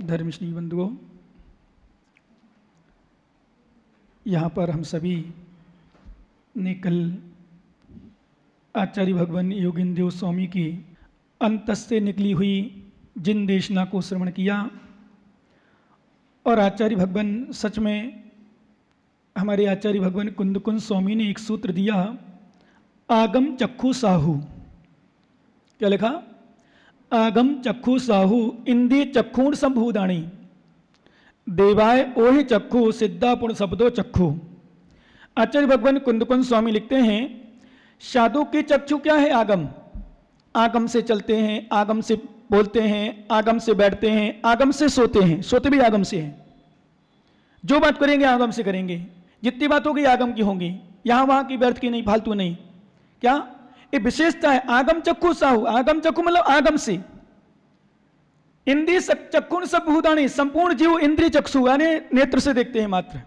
धर्मश्री बंधुओं, यहाँ पर हम सभी ने कल आचार्य भगवान योगेंद्र स्वामी की अंतस से निकली हुई जिन देशना को श्रवण किया और आचार्य भगवान सच में हमारे आचार्य भगवान कुंदकुंज स्वामी ने एक सूत्र दिया, आगम चक्षु साहू। क्या लिखा? आगम चक्षु साहू इंद्रिय चक्षुण संभूदाणी देवाय ओहि चक्षु सिद्धापुण शब्दों चक्षु। आचार्य भगवान कुंदकुंज स्वामी लिखते हैं, साधु की चक्षु क्या है? आगम। आगम से चलते हैं, आगम से बोलते हैं, आगम से बैठते हैं, आगम से सोते हैं, सोते भी आगम से हैं। जो बात करेंगे आगम से करेंगे, जितनी बात होगी आगम की होंगी, यहां वहां की व्यर्थ की नहीं, फालतू नहीं। क्या ये विशेषता है? आगम चक्षु साहू। आगम चक्षु मतलब आगम से। इंद्रिय चक्षुण सब भूतानी, संपूर्ण जीव इंद्रिय चक्षु यानी नेत्र से देखते हैं मात्र।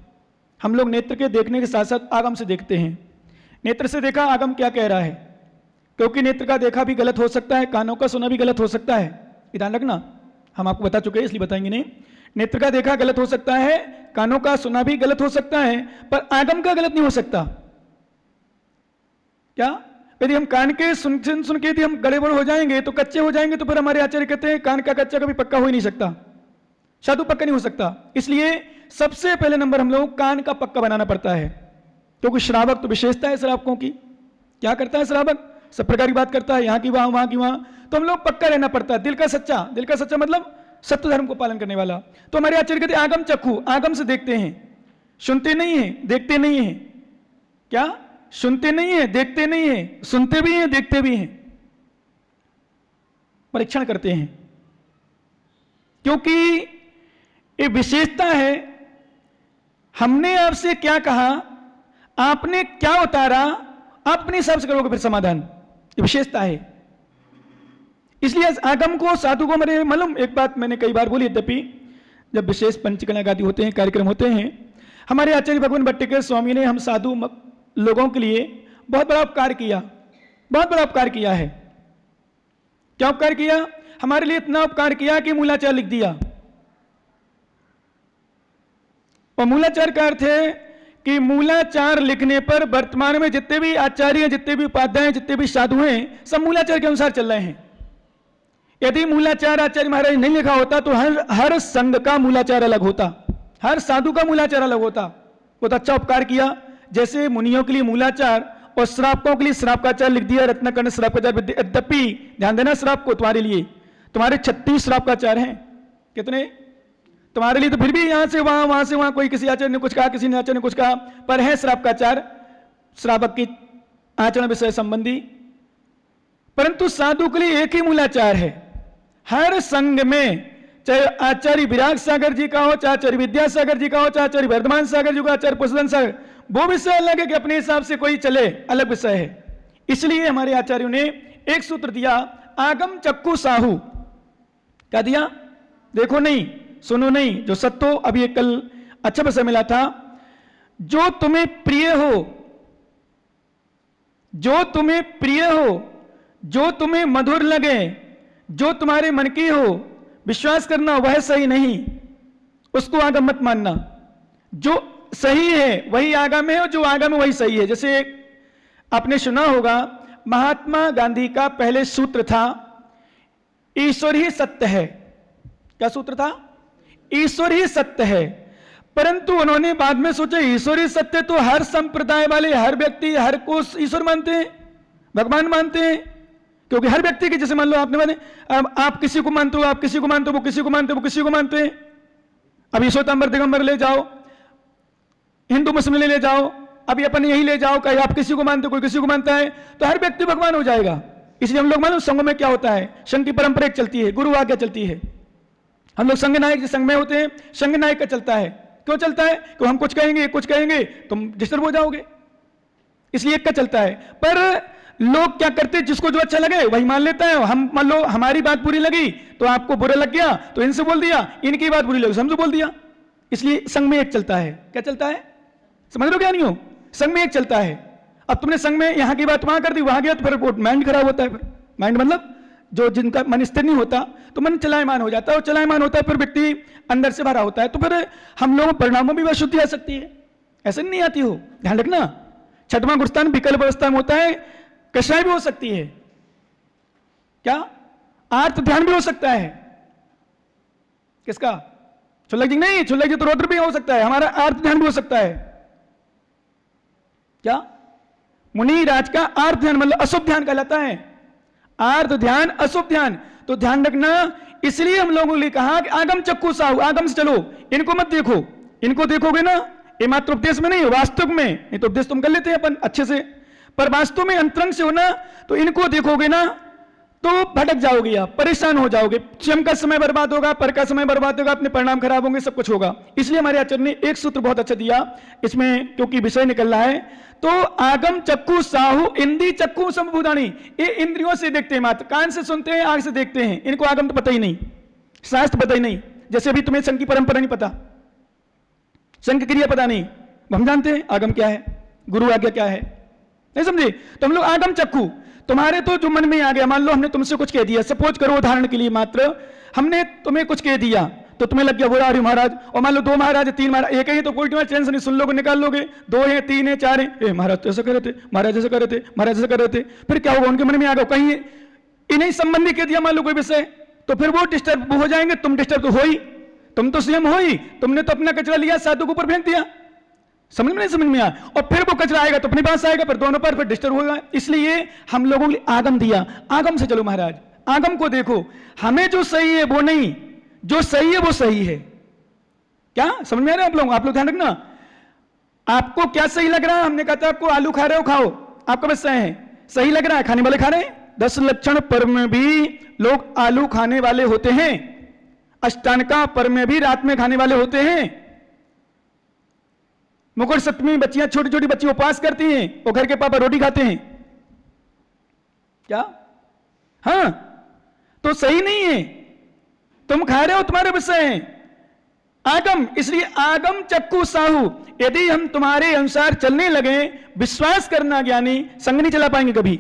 हम लोग नेत्र के देखने के साथ साथ आगम से देखते हैं। नेत्र से देखा, आगम क्या कह रहा है? क्योंकि नेत्र का देखा भी गलत हो सकता है, कानों का सुना भी गलत हो सकता है। ध्यान रखना, हम आपको बता चुके हैं इसलिए बताएंगे नहीं। नेत्र का देखा गलत हो सकता है, कानों का सुना भी गलत हो सकता है, पर आगम का गलत नहीं हो सकता। क्या? यदि हम कान के सुन के यदि हम गड़बड़ हो जाएंगे तो कच्चे हो जाएंगे, तो फिर हमारे आचार्य कहते हैं कान का कच्चा कभी पक्का हो ही नहीं सकता, साधु पक्का नहीं हो सकता। इसलिए सबसे पहले नंबर हम लोग कान का पक्का बनाना पड़ता है, क्योंकि श्रावक तो विशेषता है श्रावकों की। क्या करता है श्रावक? सब प्रकार की बात करता है, यहाँ की वहां, वहां की वहां। तो हम लोग पक्का रहना पड़ता है, दिल का सच्चा। दिल का सच्चा मतलब सत्य धर्म को पालन करने वाला। तो हमारे आचार्य कहते हैं आगम चक्षु, आगम से देखते हैं, सुनते नहीं है, देखते नहीं है। क्या? सुनते नहीं है, देखते नहीं है, सुनते भी हैं, देखते भी हैं, परीक्षण करते हैं। क्योंकि ये विशेषता है, हमने आपसे क्या कहा, आपने क्या उतारा, आप अपने हिसाब से करोगे फिर समाधान। ये विशेषता है। इसलिए आगम को साधु को मेरे मालूम, एक बात मैंने कई बार बोली, यद्यपि जब विशेष पंचकला आदि होते हैं, कार्यक्रम होते हैं, हमारे आचार्य भगवान भट्टिकेश्वर स्वामी ने हम साधु लोगों के लिए बहुत बड़ा उपकार किया, बहुत बड़ा उपकार किया है। क्या उपकार किया? हमारे लिए इतना उपकार किया कि मूलाचार लिख दिया। और मूलाचार का अर्थ है कि मूलाचार लिखने पर वर्तमान में जितने भी आचार्य हैं, जितने भी उपाध्याय हैं, जितने भी साधु हैं, सब मूलाचार के अनुसार चल रहे हैं। यदि मूलाचार आचार्य महाराज नहीं लिखा होता तो हर संघ का मूलाचार अलग होता, हर साधु का मूलाचार अलग होता। बहुत अच्छा उपकार किया। जैसे मुनियों के लिए मूलाचार और श्रावकों के लिए श्रावकाचार लिख दिया, रत्नकर्ण श्रावकाचार। यद्यपि ध्यान देना, श्रावक को तुम्हारे लिए, तुम्हारे 36 श्रावकाचार हैं। कितने? तुम्हारे लिए तो फिर भी यहां से वहां, वहां से वहां, कोई किसी आचार्य ने कुछ कहा, किसी ने आचार्य ने कुछ कहा, पर है श्रावकाचार, श्रावक की आचरण विषय संबंधी। परंतु साधु के लिए एक ही मूलाचार है। हर संघ में, चाहे आचार्य विराग सागर जी का हो, चाहे आचार्य विद्यासागर जी का हो, चाहे आचार्य वर्धमान सागर जी का, आचार्य पुष्पन सागर, वो विषय अलग है कि अपने हिसाब से कोई चले, अलग विषय है। इसलिए हमारे आचार्यों ने एक सूत्र दिया, आगम चक्षु साहू। क्या दिया? देखो नहीं, सुनो नहीं, जो सत्तो। अभी एक कल अच्छा विषय मिला था, जो तुम्हें प्रिय हो, जो तुम्हें प्रिय हो, जो तुम्हें मधुर लगे, जो तुम्हारे मन की हो, विश्वास करना वह सही नहीं, उसको आगम मत मानना। जो सही है वही आगम है, और जो आगम है वही सही है। जैसे आपने सुना होगा, महात्मा गांधी का पहले सूत्र था, ईश्वर ही सत्य है। क्या सूत्र था? ईश्वर ही सत्य है। परंतु उन्होंने बाद में सोचा, ईश्वर ही सत्य तो हर संप्रदाय वाले, हर व्यक्ति, हर को ईश्वर मानते हैं, भगवान मानते हैं। क्योंकि हर व्यक्ति के, जैसे मान लो आपने माने, अब आप किसी को मानते हो, आप किसी को मानते हो, वो किसी को मानते हो, वो किसी को मानते हैं। अब ईश्वरतंबर दिगंबर ले जाओ, हिंदू मुस्लिम ले जाओ, अभी अपन यही ले जाओ, कहीं आप किसी को मानते हो, कोई किसी को मानता है, तो हर व्यक्ति भगवान हो जाएगा। इसलिए हम लोग मानो संघ में क्या होता है, संघ की परंपरा एक चलती है, गुरु आज्ञा चलती है। हम लोग संघ नायक संघ में होते हैं, संघ नायक का चलता है। क्यों चलता है? क्योंकि हम कुछ कहेंगे तुम डिस्टर्ब हो जाओगे, इसलिए एक का चलता है। पर लोग क्या करते हैं, जिसको जो अच्छा लगे वही मान लेता है। हम मान लो हमारी बात बुरी लगी तो आपको बुरा लग गया, तो इनसे बोल दिया, इनकी बात बुरी लगी हमसे बोल दिया। इसलिए संघ में एक चलता है। क्या चलता है? समझ लो क्या नहीं हो? संघ में एक चलता है। अब तुमने संघ में यहां की बात वहां कर दी, वहां गया तो फिर माइंड खराब होता है। फिर माइंड मतलब जो जिनका मन स्थिर नहीं होता तो मन चलायमान हो जाता है, और चलायमान होता है फिर व्यक्ति अंदर से भरा होता है, तो फिर हम लोगों परिणामों में भी अशुद्धि आ सकती है। ऐसे नहीं आती हो, ध्यान रखना। छठवां गुणस्थान विकल्प अवस्था में होता है, कषाय भी हो सकती है, क्या आर्त ध्यान भी हो सकता है। किसका? क्षुल्लक जी नहीं, क्षुल्लक जी तो रौद्र भी हो सकता है, हमारा आर्त ध्यान भी हो सकता है। क्या? मुनि राज का आर्त ध्यान मतलब अशुभ ध्यान कहलाता है। आर्त ध्यान, अशुभ ध्यान, तो ध्यान रखना। इसलिए हम लोगों ने कहा कि आगम चक्कू साहु, आगम से चलो, इनको मत देखो। इनको देखोगे ना, ये मात्र उपदेश में नहीं, वास्तव में। नहीं तो उपदेश तुम कर लेते हैं अपन अच्छे से, पर वास्तव में अंतरंग से होना, तो इनको देखोगे ना तो भटक जाओगे, आप परेशान हो जाओगे, स्वयं का समय बर्बाद होगा, पर का समय बर्बाद होगा, अपने परिणाम खराब होंगे, सब कुछ होगा। इसलिए हमारे आचार्य ने एक सूत्र बहुत अच्छा दिया इसमें, क्योंकि विषय निकल रहा है। तो आगम चक्कू साहु इंद्री चक्कू संभूतानी, ये इंद्रियों से देखते हैं मात्र, कान से सुनते हैं, आंख से देखते हैं, इनको आगम तो पता ही नहीं, शास्त्र पता ही नहीं। जैसे अभी तुम्हें संघ की परंपरा नहीं पता, संघ क्रिया पता नहीं, हम जानते हैं आगम क्या है, गुरु आज्ञा क्या है, नहीं समझे? तो हम लोग आगम चक्कू, तुम्हारे तो जो मन में आ गया, मान लो हमने तुमसे कुछ कह दिया, सपोज करो उदाहरण के लिए मात्र, हमने तुम्हें कुछ कह दिया तो तुम्हें लग गया बुरा महाराज, और मान लो 2 महाराज 3 महाराज, एक ही तो कोई टेंशन नहीं, सुन लोगे निकाल लोगे, 2 हैं 3 हैं 4 हैं, महाराज तो ऐसा कर रहे थे, महाराज ऐसा कर रहे थे, महाराज ऐसा कर रहे थे, फिर क्या होगा? उनके मन में आ गया कहीं इन्हीं संबंधी कह दिया मान लो कोई विषय, तो फिर वो डिस्टर्ब हो जाएंगे, तुम डिस्टर्ब तो हो ही, तुम तो स्वयं हो ही, तुमने तो अपना कचरा लिया साधु के ऊपर फेंक दिया, समझ में नहीं समझ में आया, और फिर वो कचरा आएगा तो अपने पास आएगा, फिर दोनों पर फिर डिस्टर्ब होगा। इसलिए हम लोगों के लिए आगम दिया, आगम से चलो महाराज, आगम को देखो, हमें जो सही है वो नहीं, जो सही है वो सही है। क्या समझ में आ रहा है आप लोग ध्यान रखना। आपको क्या सही लग रहा है? हमने कहा था आपको आलू खा रहे हो, खाओ, आपका बस सही है, सही लग रहा है, खाने वाले खा रहे हैं। 10 लक्षण पर्व में भी लोग आलू खाने वाले होते हैं, अष्टानका पर्व में भी रात में खाने वाले होते हैं, मुकुट सप्तमी बच्चियां, छोटी छोटी बच्ची उपवास करती हैं, वो घर के पापा रोटी खाते हैं, क्या? हाँ, तो सही नहीं है, तुम खा रहे हो, तुम्हारे विषय है आगम। इसलिए आगम चक्कू साहू, यदि हम तुम्हारे अनुसार चलने लगे, विश्वास करना ज्ञानी, संग नहीं चला पाएंगे कभी,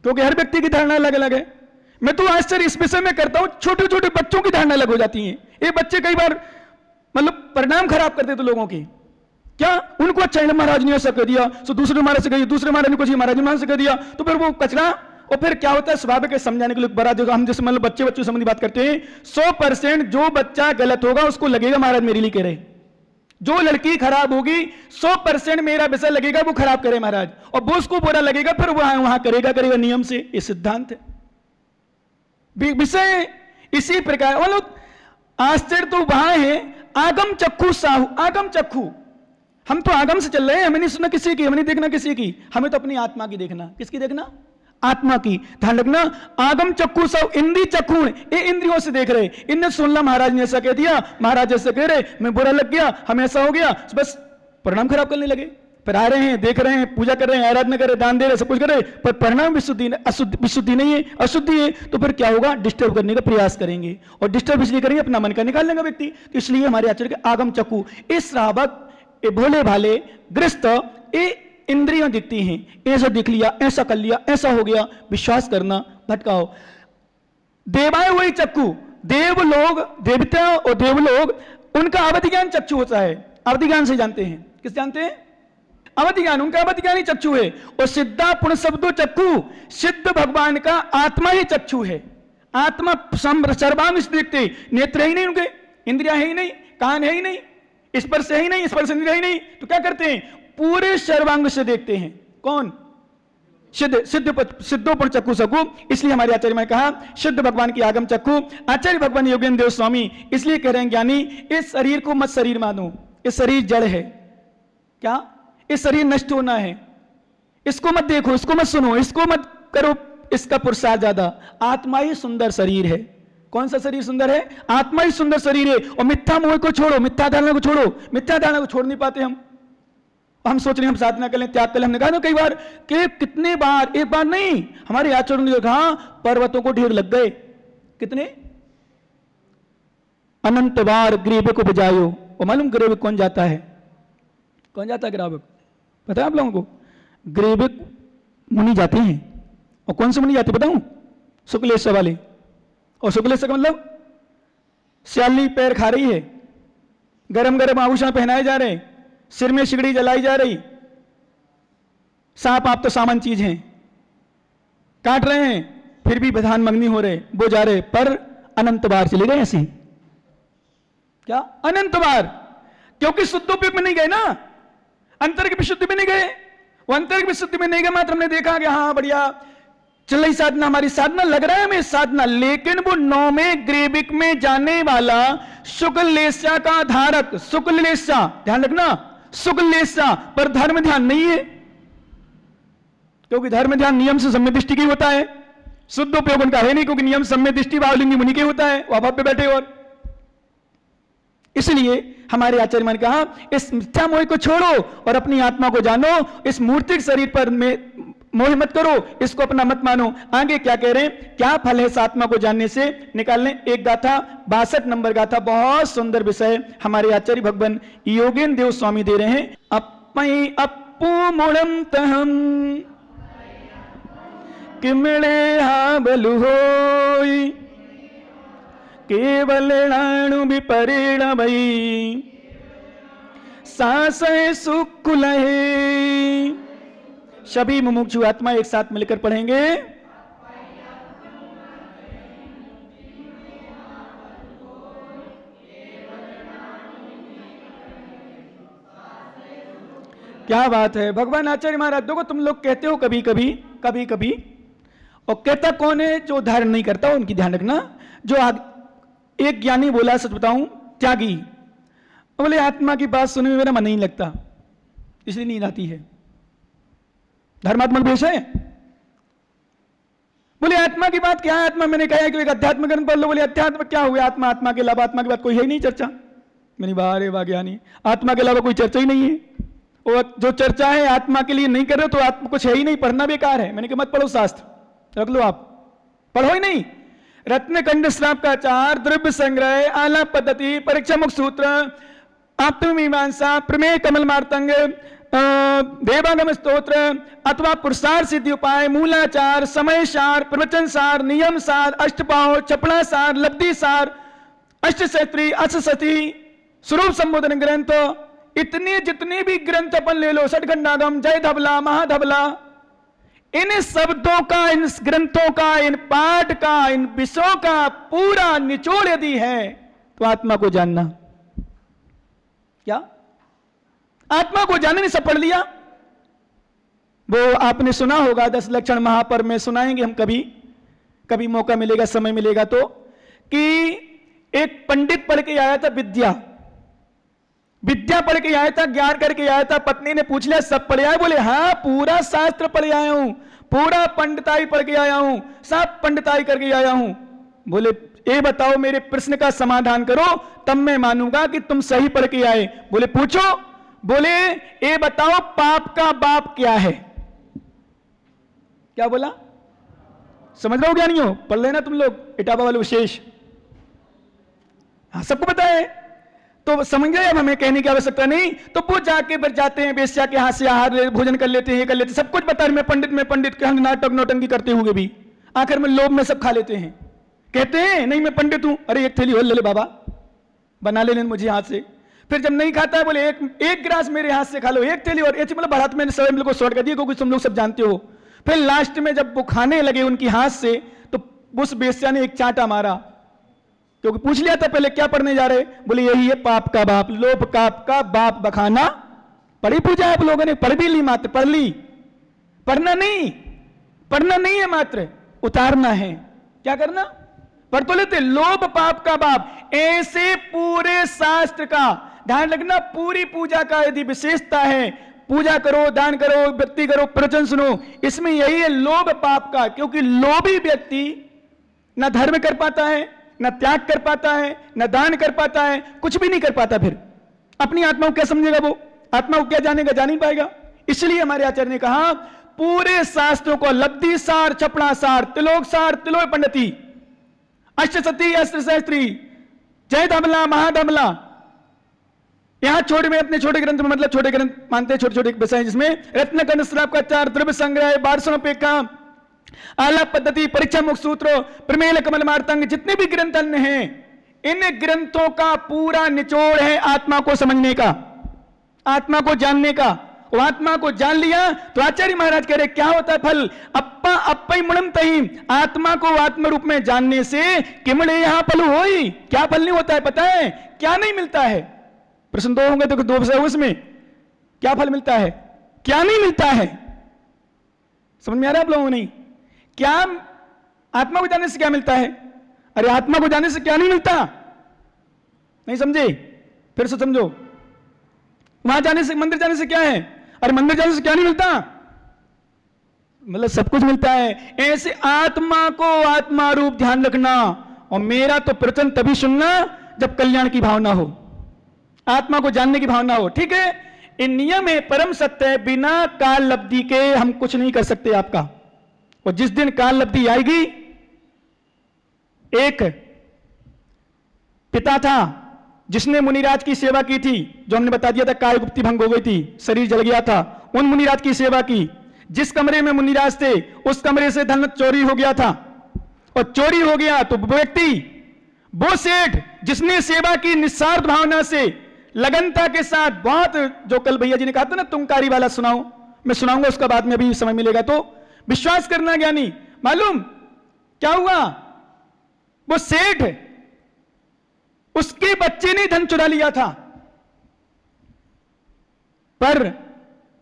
क्योंकि हर व्यक्ति की धारणा अलग अलग है। मैं तो आश्चर्य इस विषय में करता हूं, छोटे छोटे बच्चों की धारणा अलग हो जाती है। ये बच्चे कई बार मतलब परिणाम खराब कर देते लोगों की। क्या उनको अच्छा है, महाराज ने ऐसा कर दिया, तो दूसरे महाराज से कह दिया, दूसरे महाराज ने कुछ महाराज महाराज से कह दिया, तो फिर वो कचरा, और फिर क्या होता है, स्वाभाविक है, समझाने के लिए बड़ा देगा। हम जैसे मतलब बच्चे संबंधी बात करते हैं, 100% जो बच्चा गलत होगा उसको लगेगा महाराज मेरे लिए कह रहे, जो लड़की खराब होगी 100% मेरा विषय लगेगा वो खराब करे महाराज, और वो उसको बुरा लगेगा फिर वहां करेगा नियम से, ये सिद्धांत है विषय। इसी प्रकार मतलब आश्चर्य तो वहां है, आगम चक्खू साहू, आगम चक्खू, हम तो आगम से चल रहे हैं, हमें नहीं सुनना किसी की, हमें नहीं देखना किसी की, हमें तो अपनी आत्मा की देखना। किसकी देखना? आत्मा की। ध्यान रखना, आगम चक्कू सब इंद्री चक्कू, ये इंद्रियों से देख रहे, इनने सुन ला महाराज ने ऐसा कह दिया, महाराज ऐसा कह रहे, मैं बुरा लग गया, हमें ऐसा हो गया, बस परिणाम खराब करने लगे। फिर आ रहे हैं, देख रहे हैं, पूजा कर रहे हैं, आराधना कर रहे, दान दे रहे, सब कुछ कर रहे, पर परिणाम विशुद्धि नहीं है, अशुद्धि है, तो फिर क्या होगा? डिस्टर्ब करने का प्रयास करेंगे, और डिस्टर्ब इसलिए करेंगे अपना मन का निकाल लेगा व्यक्ति। तो इसलिए हमारे आचार्य के आगम चक्कू, इस श्रावक ये भोले भाले गृहस्थ, ये इंद्रियां दिखती हैं, ऐसा दिख लिया, ऐसा कर लिया, ऐसा हो गया, विश्वास करना, भटकाओ। देवाय वही चक्कू, देव लोग, देवता और देवलोग, उनका अवधि ज्ञान चक्षु होता है, अवधि ज्ञान से जानते हैं। किस जानते हैं? अवधि ज्ञान, उनका अवधि ज्ञान ही चक्षु है। और सिद्धा पुण्य शब्दों चक्षु, सिद्ध भगवान का आत्मा ही चक्षु है। आत्मा सर्वांग देखते, नेत्र है ही नहीं उनके, इंद्रिया है ही नहीं, कान है ही नहीं, स्पर्श है ही नहीं, स्पर्श इंद्रिया है ही नहीं, तो क्या करते हैं? पूरे सर्वांग से देखते हैं। कौन? सिद्धोपण चक्कु सकु। इसलिए हमारे आचार्य में कहा सिद्ध भगवान की आगम चक्कु। आचार्य भगवान योगेंद्र देव स्वामी इसलिए कह रहे हैं ज्ञानी, इस शरीर को मत शरीर मानो, इस शरीर जड़ है। क्या? इस शरीर नष्ट होना है, इसको मत देखो, इसको मत सुनो, इसको मत करो, इसका पुरुषार्थ ज्यादा। आत्मा ही सुंदर शरीर है। कौन सा शरीर सुंदर है? आत्मा ही सुंदर शरीर है। और मिथ्या मोह को छोड़ो, मिथ्या धारणा को छोड़ो, मिथ्या धारणा को छोड़ नहीं पाते हम सोच रहे हैं हम साधना कर लें, त्याग कर लें। हमने कहा ना कई बार कि कितने बार, एक बार नहीं, हमारे आचार्यों ने कहा पर्वतों को ढेर लग गए, कितने अनंत बार ग्रीब को बजायो। और मालूम ग्रीब कौन जाता है? कौन जाता है ग्रावक? पता है आप लोगों को? ग्रीब मुनि जाते हैं। और कौन से मुनि जाते बताऊं? शुक्लेश्वर वाली। और शुक्लेश्वर का मतलब श्याली पैर खा रही है, गरम गरम आभूषण पहनाए जा रहे, सिर में सिगड़ी जलाई जा रही, सांप आप तो सामान्य चीज हैं, काट रहे हैं, फिर भी विधान मंगनी हो रहे, वो जा रहे, पर अनंत बार चले गए ऐसे। क्या अनंत बार? क्योंकि शुद्धोपयोग में नहीं गए ना, अंतर की विशुद्धि में नहीं गए। वो अंतर की विशुद्धि में नहीं गए, मात्र हमने देखा कि हाँ बढ़िया चल रही साधना, हमारी साधना, लग रहा है हमें साधना, लेकिन वो 9वें ग्रेविक में जाने वाला शुक्लेशा का धारक, शुक्लेशा, ध्यान रखना, शुक्लेशा पर धर्म ध्यान नहीं है, क्योंकि धर्म ध्यान नियम से सम्य दृष्टि की होता है, शुद्ध उपयोग उनका है नहीं, क्योंकि नियम सम्य दृष्टि भावलिंगी मुनि के होता है, वो अभाव पे बैठे। और इसलिए हमारे आचार्य ने कहा इस मिथ्या मोह को छोड़ो और अपनी आत्मा को जानो, इस मूर्तिक शरीर पर मोह मत करो, इसको अपना मत मानो। आगे क्या कह रहे हैं, क्या फल है इस आत्मा को जानने से, निकाल लें एक गाथा, 62 नंबर गाथा, बहुत सुंदर विषय हमारे आचार्य भगवान योगेंद्र देव स्वामी दे रहे हैं। अपई अपू मुड़म तहम किमणे हा बलु होई केवल णाणु विपरिणमयी सासय सुकुलहे। सभी मुमुक्षु आत्मा एक साथ मिलकर पढ़ेंगे। क्या बात है भगवान आचार्य महाराज। देखो तुम लोग कहते हो कभी कभी कभी कभी, और कहता कौन है, जो धारण नहीं करता उनकी ध्यान रखना। जो एक ज्ञानी बोला, सच बताऊं, त्यागी, बोले आत्मा की बात सुनने में मेरा मन नहीं लगता, इसलिए नींद आती है। धर्मात्मक भेष है। बोले आत्मा की बात क्या है, आत्मा मैंने कहा है कि एक अध्यात्म ग्रंथ पढ़ लो। बोले अध्यात्म क्या हुआ, आत्मा, आत्मा के अलावा आत्मा की बात कोई है ही नहीं चर्चा। मैंने बारे वाह ज्ञानी, आत्मा के अलावा कोई चर्चा ही नहीं है, और जो चर्चा है आत्मा के लिए नहीं कर रहे तो आत्मा कुछ है ही नहीं, पढ़ना बेकार है। मैंने कहा मत पढ़ो शास्त्र, रख लो, आप पढ़ो ही नहीं। रत्नखंड श्राप का चार, द्रव्य संग्रह, आलाप पद्धति, परीक्षा मुख सूत्र, आत्ममीमांसा, प्रमेय कमल मार्तंग, देवागम स्तोत्र अथवा पुरुषार्थ सिद्धि उपाय, मूलाचार, समय सार, प्रवचन सार, नियम सार, अष्टपाव, चपड़ा सार, लब्धि सार, अष्टशस्त्री, अष्टशती, स्वरूप संबोधन ग्रंथ, इतने जितने भी ग्रंथ अपन ले लो, षटखंडागम, जय धबला, महाधबला, इन शब्दों का, इन ग्रंथों का, इन पाठ का, इन विषयों का पूरा निचोड़ यदि है तो आत्मा को जानना। क्या आत्मा को जानने ने सब पढ़ लिया। वो आपने सुना होगा 10 लक्षण महापर्व में, सुनाएंगे हम कभी कभी मौका मिलेगा, समय मिलेगा तो, कि एक पंडित पढ़ के आया था विद्या पढ़ के आया था, ज्ञान करके आया था। पत्नी ने पूछ लिया सब पढ़ आए? बोले हाँ पूरा शास्त्र पढ़ आया हूं, पूरा पंडिताई पढ़ के आया हूं, सब पंडिताई करके आया हूं। बोले ये बताओ मेरे प्रश्न का समाधान करो, तब मैं मानूंगा कि तुम सही पढ़ के आए। बोले पूछो। बोले ये बताओ पाप का बाप क्या है? क्या बोला? समझ रहे हो क्या नहीं हो? पढ़ लेना तुम लोग, इटावा वाले विशेष, हाँ सबको पता है तो समझ गए। अब हमें कहने की आवश्यकता नहीं। तो वो जाके फिर जाते हैं बेश्या के हाथ से आहार भोजन कर लेते हैं, ये कर लेते हैं, सब कुछ बता रहे, मैं पंडित के नाटक नौटंकी करते हुए भी आखिर में लोभ में सब खा लेते हैं। कहते हैं नहीं मैं पंडित हूं, अरे एक थैली और ले ले बाबा, बना ले मुझे हाथ से। फिर जब नहीं खाता है बोले एक गिलास मेरे हाथ से खा लो, एक थैली और, मतलब भारत में सब बिल्कुल शॉर्ट कर दिया क्योंकि तुम लोग सब जानते हो। फिर लास्ट में जब वो खाने लगे उनकी हाथ से तो उस बेश्या ने एक चांटा मारा, क्योंकि पूछ लिया था पहले क्या पढ़ने जा रहे, बोले यही है पाप का बाप, लोभ पाप का बाप बखाना। पढ़ी पूजा आप लोगों ने, पढ़ भी ली, मात्र पढ़ ली, पढ़ना नहीं है, मात्र उतारना है। क्या करना? पढ़ तो लेते, लोभ पाप का बाप। ऐसे पूरे शास्त्र का ध्यान रखना, पूरी पूजा का यदि विशेषता है, पूजा करो, दान करो, भक्ति करो, प्रवचन सुनो, इसमें यही है लोभ पाप का। क्योंकि लोभी व्यक्ति न धर्म कर पाता है, न त्याग कर पाता है, न दान कर पाता है, कुछ भी नहीं कर पाता। फिर अपनी आत्मा को क्या समझेगा? वो आत्मा को क्या जानेगा? जान नहीं पाएगा। इसलिए हमारे आचार्य ने कहा पूरे शास्त्रों को लब्धि सार, चपड़ा सार, तिलोक सार, तिलोक पंडिती, अष्टशती, अष्टशास्त्री, जय धमला, महाधमला, यहां छोटे में अपने छोटे ग्रंथ में, मतलब छोटे ग्रंथ मानते हैं, छोटे छोटे विषय जिसमें रत्नखंड श्राप का चार, द्रव्य संग्रह, 1200 रुपए का, आलाप पद्धति, परीक्षा मुख सूत्र, प्रमेय कमल मार्तंग, जितने भी ग्रंथ अन्य हैं, इन ग्रंथों का पूरा निचोड़ है आत्मा को समझने का, आत्मा को जानने का। वो आत्मा को जान लिया तो आचार्य महाराज कह रहे क्या होता है फल? अप्पा अप्पई मुणम तही, आत्मा को आत्म रूप में जानने से किमड़े यहां फल होई। क्या फल नहीं होता है पता है? क्या नहीं मिलता है? प्रश्न दो होंगे तो दो है उसमें, क्या फल मिलता है, क्या नहीं मिलता है? समझ में आ रहा है आप लोगों को? नहीं, क्या आत्मा को जानने से क्या मिलता है? अरे आत्मा को जानने से क्या नहीं मिलता? नहीं समझे? फिर से समझो। वहां जाने से, मंदिर जाने से क्या है? अरे मंदिर जाने से क्या नहीं मिलता? मतलब सब कुछ मिलता है। ऐसे आत्मा को आत्मा रूप ध्यान रखना, और मेरा तो प्रवचन तभी सुनना जब कल्याण की भावना हो, आत्मा को जानने की भावना हो। ठीक है, इन नियम है, परम सत्य है, बिना काल लब्धि के हम कुछ नहीं कर सकते आपका। और जिस दिन काल लब्धि आएगी, एक पिता था जिसने मुनिराज की सेवा की थी, जो हमने बता दिया था काय गुप्ती भंग हो गई थी, शरीर जल गया था, उन मुनिराज की सेवा की। जिस कमरे में मुनिराज थे उस कमरे से धन चोरी हो गया था, और चोरी हो गया तो व्यक्ति, वो सेठ जिसने सेवा की निस्वार्थ भावना से, लगनता के साथ, बहुत, जो कल भैया जी ने कहा था ना तुंकारी वाला सुनाओ, मैं सुनाऊंगा उसका बाद में, अभी समय मिलेगा तो। विश्वास करना ज्ञानी, मालूम क्या हुआ? वो सेठ, उसके बच्चे ने धन चुरा लिया था। पर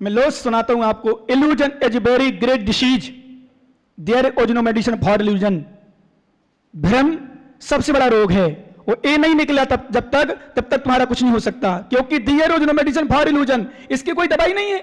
मैं लोस सुनाता हूं आपको, illusion is very great disease, there is no medicine for illusion. भ्रम सबसे बड़ा रोग है, वो ए नहीं निकला तब तब तक तुम्हारा कुछ नहीं हो सकता, क्योंकि there is no medicine for illusion, इसकी कोई दवाई नहीं है।